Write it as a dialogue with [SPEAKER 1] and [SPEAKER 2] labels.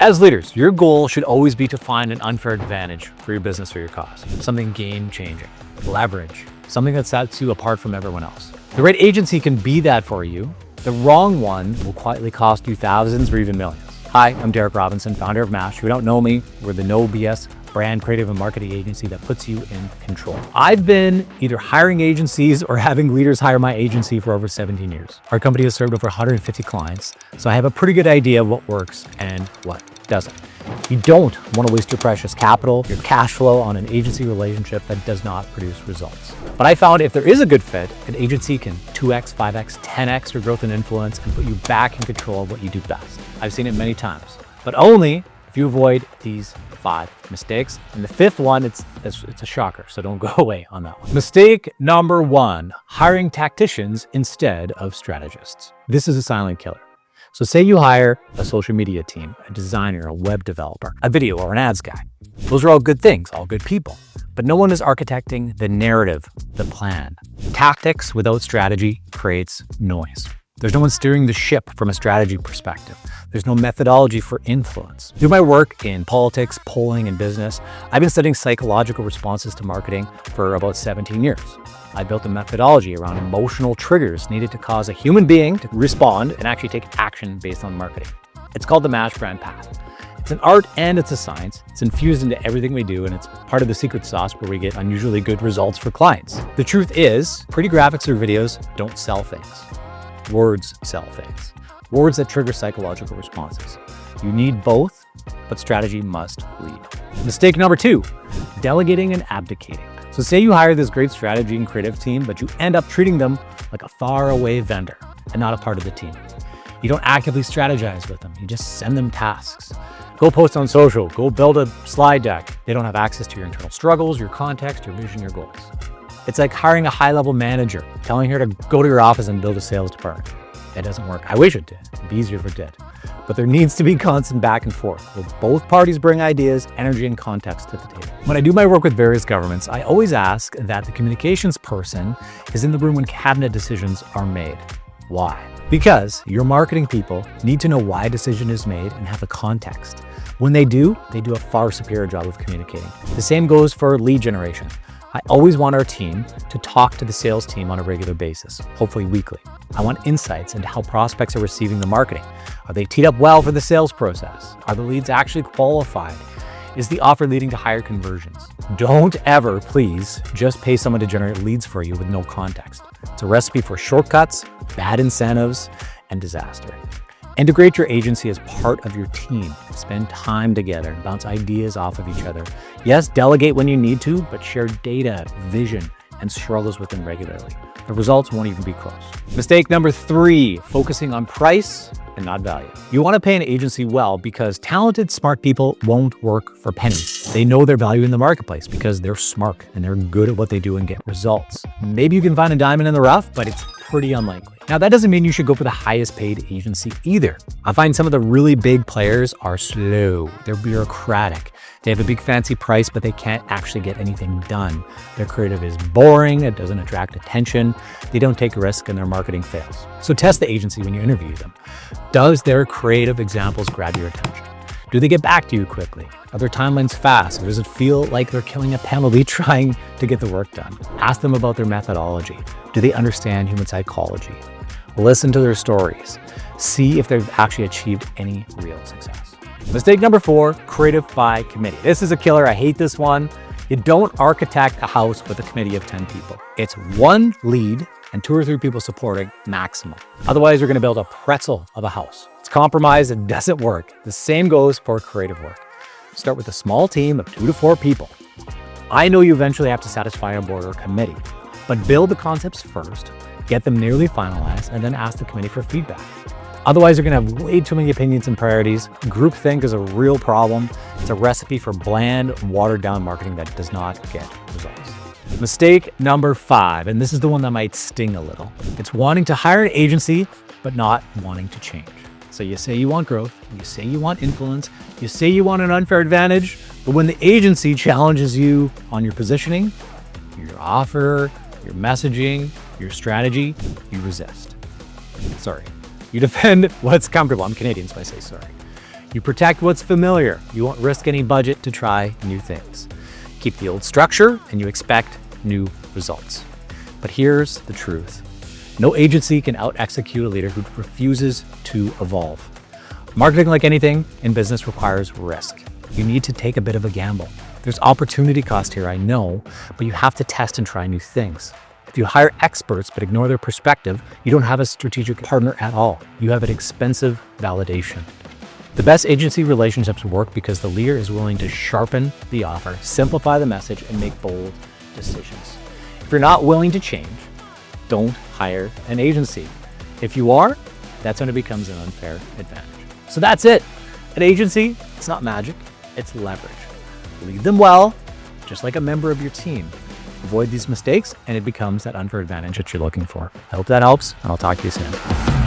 [SPEAKER 1] As leaders, your goal should always be to find an unfair advantage for your business or your cause, something game-changing, leverage, something that sets you apart from everyone else. The right agency can be that for you. The wrong one will quietly cost you thousands or even millions. Hi, I'm Derek Robinson, founder of MASH. If you don't know me, we're the no BS brand creative and marketing agency that puts you in control. I've been either hiring agencies or having leaders hire my agency for over 17 years. Our company has served over 150 clients, so I have a pretty good idea of what works and what doesn't. You don't want to waste your precious capital, your cash flow on an agency relationship that does not produce results. But I found if there is a good fit, an agency can 2x, 5x, 10x your growth and influence and put you back in control of what you do best. I've seen it many times, but only if you avoid these 5 mistakes. And the fifth one, it's a shocker, so don't go away on that one. Mistake number 1, hiring tacticians instead of strategists. This is a silent killer. So say you hire a social media team, a designer, a web developer, a video or an ads guy. Those are all good things, all good people, but no one is architecting the narrative, the plan. Tactics without strategy creates noise. There's no one steering the ship from a strategy perspective. There's no methodology for influence. Through my work in politics, polling, and business, I've been studying psychological responses to marketing for about 17 years. I built a methodology around emotional triggers needed to cause a human being to respond and actually take action based on marketing. It's called the MASH brand path. It's an art and it's a science. It's infused into everything we do, and it's part of the secret sauce where we get unusually good results for clients. The truth is, pretty graphics or videos don't sell things. Words sell things. Words that trigger psychological responses. You need both, but strategy must lead. Mistake number 2, delegating and abdicating. So say you hire this great strategy and creative team, but you end up treating them like a faraway vendor and not a part of the team. You don't actively strategize with them. You just send them tasks. Go post on social, go build a slide deck. They don't have access to your internal struggles, your context, your vision, your goals. It's like hiring a high-level manager, telling her to go to your office and build a sales department. That doesn't work. I wish it did. It'd be easier if it did. But there needs to be constant back and forth where both parties bring ideas, energy, and context to the table. When I do my work with various governments, I always ask that the communications person is in the room when cabinet decisions are made. Why? Because your marketing people need to know why a decision is made and have the context. When they do a far superior job of communicating. The same goes for lead generation. I always want our team to talk to the sales team on a regular basis, hopefully weekly. I want insights into how prospects are receiving the marketing. Are they teed up well for the sales process? Are the leads actually qualified? Is the offer leading to higher conversions? Don't ever, please, just pay someone to generate leads for you with no context. It's a recipe for shortcuts, bad incentives, and disaster. Integrate your agency as part of your team. Spend time together and bounce ideas off of each other. Yes, delegate when you need to, but share data, vision, and struggles with them regularly. The results won't even be close. Mistake number 3, focusing on price and not value. You want to pay an agency well because talented, smart people won't work for pennies. They know their value in the marketplace because they're smart and they're good at what they do and get results. Maybe you can find a diamond in the rough, but it's pretty unlikely. Now, that doesn't mean you should go for the highest paid agency either. I find some of the really big players are slow. They're bureaucratic. They have a big fancy price, but they can't actually get anything done. Their creative is boring. It doesn't attract attention. They don't take risk and their marketing fails. So test the agency when you interview them. Does their creative examples grab your attention? Do they get back to you quickly? Are their timelines fast? Or does it feel like they're killing a penalty trying to get the work done? Ask them about their methodology. Do they understand human psychology? Listen to their stories. See if they've actually achieved any real success. Mistake number 4, creative by committee. This is a killer. I hate this one. You don't architect a house with a committee of 10 people. It's 1 lead and 2 or 3 people supporting maximum. Otherwise, you're going to build a pretzel of a house. It's compromised. It doesn't work. The same goes for creative work. Start with a small team of 2 to 4 people. I know you eventually have to satisfy a board or committee, but build the concepts first, get them nearly finalized, and then ask the committee for feedback. Otherwise, you're going to have way too many opinions and priorities. Groupthink is a real problem. It's a recipe for bland, watered-down marketing that does not get results. Mistake number 5, and this is the one that might sting a little. It's wanting to hire an agency, but not wanting to change. So you say you want growth, you say you want influence, you say you want an unfair advantage, but when the agency challenges you on your positioning, your offer, your messaging, your strategy, you resist. Sorry. You defend what's comfortable. I'm Canadian, so I say sorry. You protect what's familiar. You won't risk any budget to try new things. Keep the old structure and you expect new results. But here's the truth. No agency can out-execute a leader who refuses to evolve. Marketing, like anything in business, requires risk. You need to take a bit of a gamble. There's opportunity cost here, I know, but you have to test and try new things. If you hire experts but ignore their perspective, you don't have a strategic partner at all. You have an expensive validation. The best agency relationships work because the leader is willing to sharpen the offer, simplify the message, and make bold decisions. If you're not willing to change, don't hire an agency. If you are, that's when it becomes an unfair advantage. So that's it. An agency, it's not magic, it's leverage. Lead them well, just like a member of your team. Avoid these mistakes, and it becomes that unfair advantage that you're looking for. I hope that helps, and I'll talk to you soon.